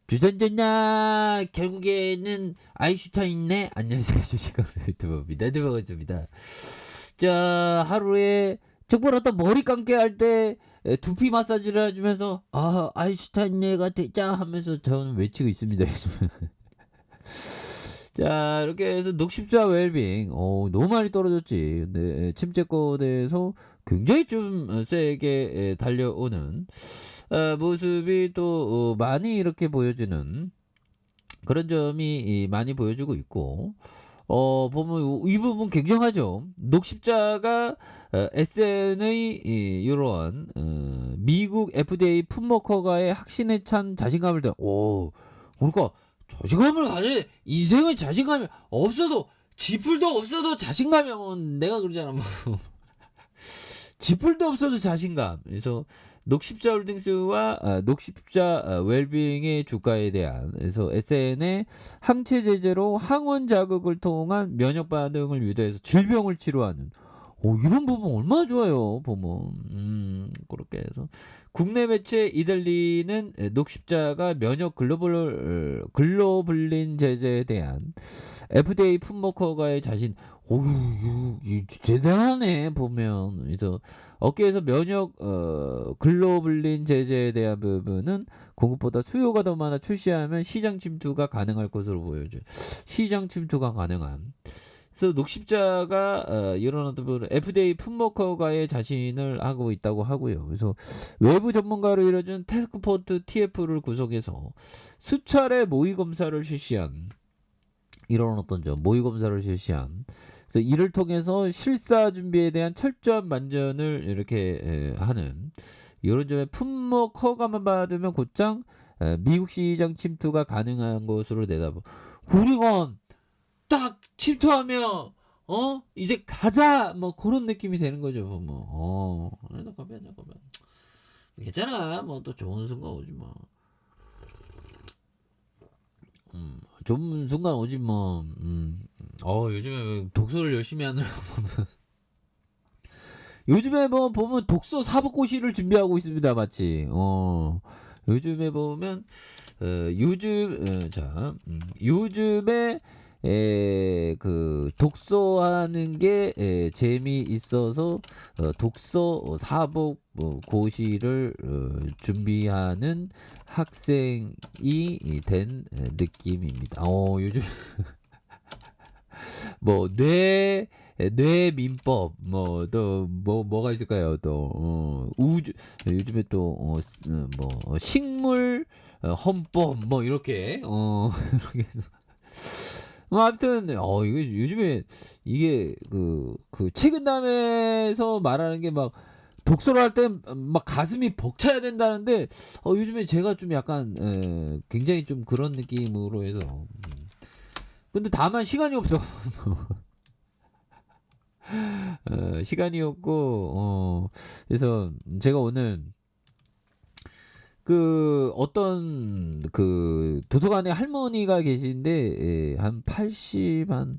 주선전냐 결국에는 아인슈타인네. 안녕하세요, 주식강사 유튜버입니다. 네, 반갑습니다. 자, 하루에 정말 어떤 머리 감게 할 때 두피 마사지를 해주면서 아인슈타인네가 되자 하면서 저는 외치고 있습니다. 자, 이렇게 해서 녹십자 웰빙 너무 많이 떨어졌지. 근데 침체권에서 굉장히 좀 세게 달려오는 모습이 또 많이 이렇게 보여지는 그런 점이 많이 보여주고 있고, 보면 이 부분 굉장하죠. 녹십자가 SN의 이런 미국 FDA 풋먹허가의 확신에 찬 자신감을 그러니까 자신감을 가져. 인생은 자신감이 없어도, 지풀도 없어도 자신감이 없으면, 내가 그러잖아 뭐. 지풀도 없어도 자신감. 그래서 녹십자 홀딩스와 녹십자 웰빙의 주가에 대한, 그래서 SN의 항체 제제로 항원 자극을 통한 면역 반응을 유도해서 질병을 치료하는, 이런 부분 얼마나 좋아요 보면. 그렇게 해서 국내 매체 이달리는 녹십자가 면역 글로블린 제제에 대한 FDA 풋먹허가의 자신, 대단하네 보면. 그래서 업계에서 면역 글로블린 제제에 대한 부분은 공급보다 수요가 더 많아 출시하면 시장 침투가 가능할 것으로 보여져요. 시장 침투가 가능한. 그래서 녹십자가 이런 어떤 부분 FDA 풋먹허가에 자신을 하고 있다고 하고요. 그래서 외부 전문가로 이뤄진 태스크포트 TF를 구성해서 수차례 모의 검사를 실시한, 이런 어떤 모의 검사를 실시한, 그래서 이를 통해서 실사 준비에 대한 철저한 만전을 이렇게 하는, 이런 점에 품목 허가만 받으면 곧장 미국 시장 침투가 가능한 것으로 내다보. 우리가 딱 침투하면 이제 가자 뭐 그런 느낌이 되는 거죠. 뭐 잠깐만 괜찮아. 뭐 또 좋은 순간 오지 뭐. 좋은 순간 오지 뭐. 요즘에 독서를 열심히 하느라 요즘에 뭐 보면 독서 사법고시를 준비하고 있습니다. 마치 요즘에 보면 요즘에 그 독서하는 게 재미있어서 독서 사법 고시를 준비하는 학생이 된 느낌입니다. 요즘 뭐 뇌 민법 뭐 또 뭐가 있을까요? 또 우주, 요즘에 또 뭐 식물 헌법 뭐 이렇게 이렇게 뭐 아무튼 이거 요즘에 이게 그 책은담에서 말하는 게 막 독서를 할 때 막 가슴이 벅차야 된다는데, 요즘에 제가 좀 약간 굉장히 좀 그런 느낌으로 해서 근데 다만 시간이 없어. 시간이 없고 그래서 제가 오늘 그 어떤 그 도서관에 할머니가 계신데, 한 80, 한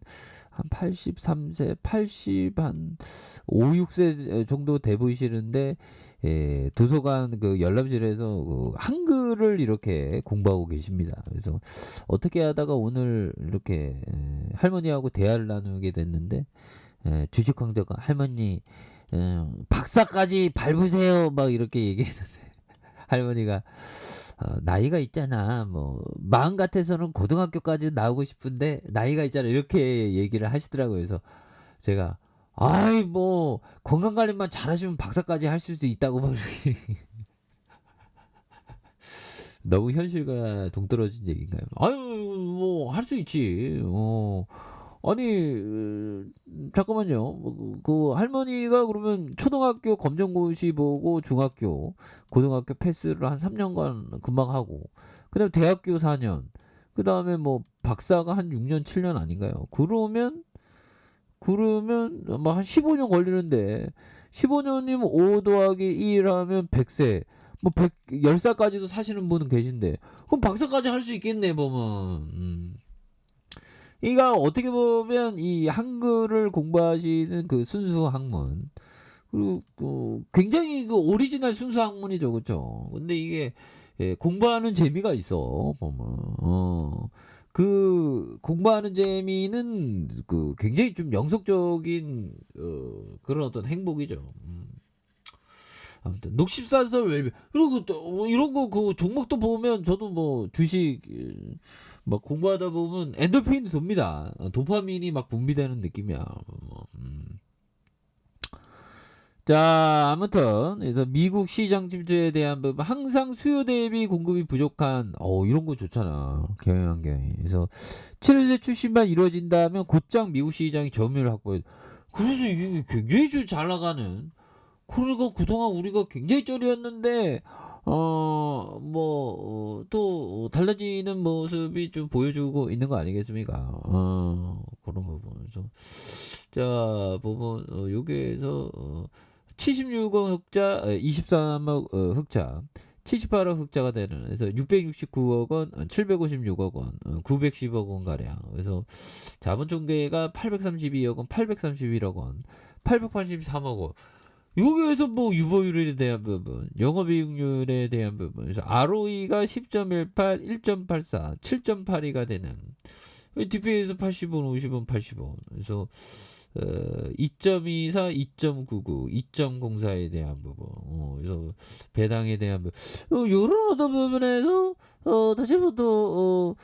83세, 80, 한 5, 6세 정도 돼 보이시는데, 도서관 그 열람실에서 그 한글을 이렇게 공부하고 계십니다. 그래서 어떻게 하다가 오늘 이렇게 할머니하고 대화를 나누게 됐는데, 주식황자가 할머니 박사까지 밟으세요 막 이렇게 얘기했는데, 할머니가 나이가 있잖아. 뭐 마음 같아서는 고등학교까지 나오고 싶은데 나이가 있잖아. 이렇게 얘기를 하시더라고요. 그래서 제가 아이 뭐 건강 관리만 잘하시면 박사까지 할 수도 있다고 막 이렇게. 너무 현실과 동떨어진 얘기인가요? 아유 뭐 할 수 있지. 아니 잠깐만요. 그 할머니가 그러면 초등학교 검정고시 보고 중학교, 고등학교 패스를 한 3년간 금방 하고, 그다음에 대학교 4년, 그다음에 뭐 박사가 한 6년 7년 아닌가요? 그러면 뭐 한 15년 걸리는데, 15년이면 5 더하기 1 하면 100세. 뭐 10살까지도 사시는 분은 계신데, 그럼 박사까지 할 수 있겠네 보면. 이가 어떻게 보면 이 한글을 공부하시는 그 순수 학문, 그리고 굉장히 그 오리지널 순수 학문이죠, 그렇죠? 근데 이게 예, 공부하는 재미가 있어 보면. 그 공부하는 재미는 그 굉장히 좀 영속적인 그런 어떤 행복이죠. 아무튼 녹십산설 웰빙 그리고 또 이런 거 그 종목도 보면 저도 뭐 주식 막 공부하다 보면 엔돌핀이 돕니다. 도파민이 막 분비되는 느낌이야. 자, 아무튼 그래서 미국 시장 침투에 대한 부분 항상 수요 대비 공급이 부족한 이런 거 좋잖아. 경영환경이. 그래서 7월에 출시만 이루어진다면 곧장 미국 시장이 점유율 확보해. 그래서 이게 굉장히 좀 잘 나가는. 그리고 그동안 우리가 굉장히 쩔이었는데 또 달라지는 모습이 좀 보여주고 있는 거 아니겠습니까? 그런 부분에서 자 부분 여기에서 76억 흑자, 23억 흑자, 78억 흑자가 되는 그래서 669억 원, 756억 원, 910억 원 가량. 그래서 자본 총계가 832억 원, 831억 원, 883억 원. 여기에서 뭐 유보율에 대한 부분, 영업이익률에 대한 부분, 그래서 ROE가 10.18, 1.84, 7.82가 되는 DPA에서 80원, 50원, 80원. 그래서 2.24, 2.99, 2.04에 대한 부분, 그래서 배당에 대한 부분, 이런 어떤 부분에서 다시 한번 또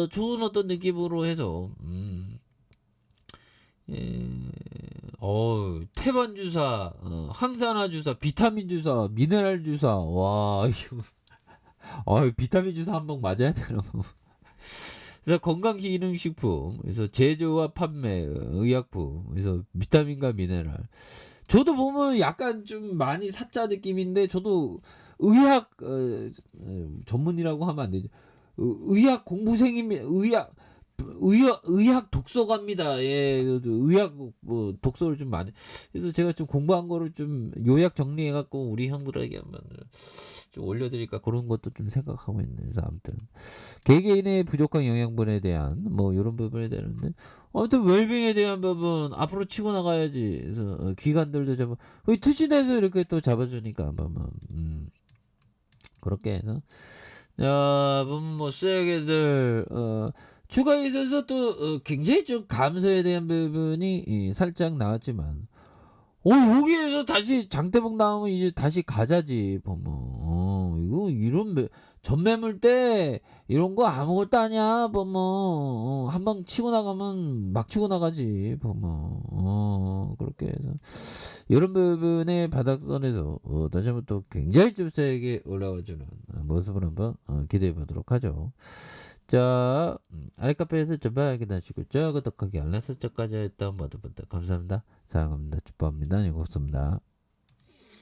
좋은 어떤 느낌으로 해서 예, 태반 주사, 항산화 주사, 비타민 주사, 미네랄 주사, 와, 이거, 비타민 주사 한 번 맞아야 되나? 그래서 건강기능식품, 그래서 제조와 판매, 의약품, 그래서 비타민과 미네랄. 저도 보면 약간 좀 많이 사짜 느낌인데, 저도 의학, 전문이라고 하면 안 되죠. 의학 공부생입니다. 의학 독서가입니다. 예, 의학 뭐 독서를 좀 많이. 그래서 제가 좀 공부한 거를 좀 요약 정리해갖고 우리 형들에게 한번 좀 올려드릴까 그런 것도 좀 생각하고 있는. 그래서 아무튼 개개인의 부족한 영양분에 대한 뭐 이런 부분에 대한데 아무튼 웰빙에 대한 부분 앞으로 치고 나가야지. 그래서 기관들도 잡아 투신해서 이렇게 또 잡아주니까 뭐 그렇게 해서 뭐 쇠개들 추가에 있어서 또 굉장히 좀 감소에 대한 부분이 살짝 나왔지만 여기에서 다시 장대봉 나오면 이제 다시 가자지 보면 이거 이런 전매물 때 이런 거 아무것도 아니야 보면 한방 치고 나가면 막 치고 나가지 보면 그렇게 해서 이런 부분의 바닥선에서 다시 한번 또 굉장히 좀 세게 올라와주는 모습을 한번 기대해 보도록 하죠. 자, 아랫카페에서 전방 확인하시고 구독하기 알람 설정까지 했던 모든 분들 감사합니다. 사랑합니다. 축복합니다. 즐겁습니다.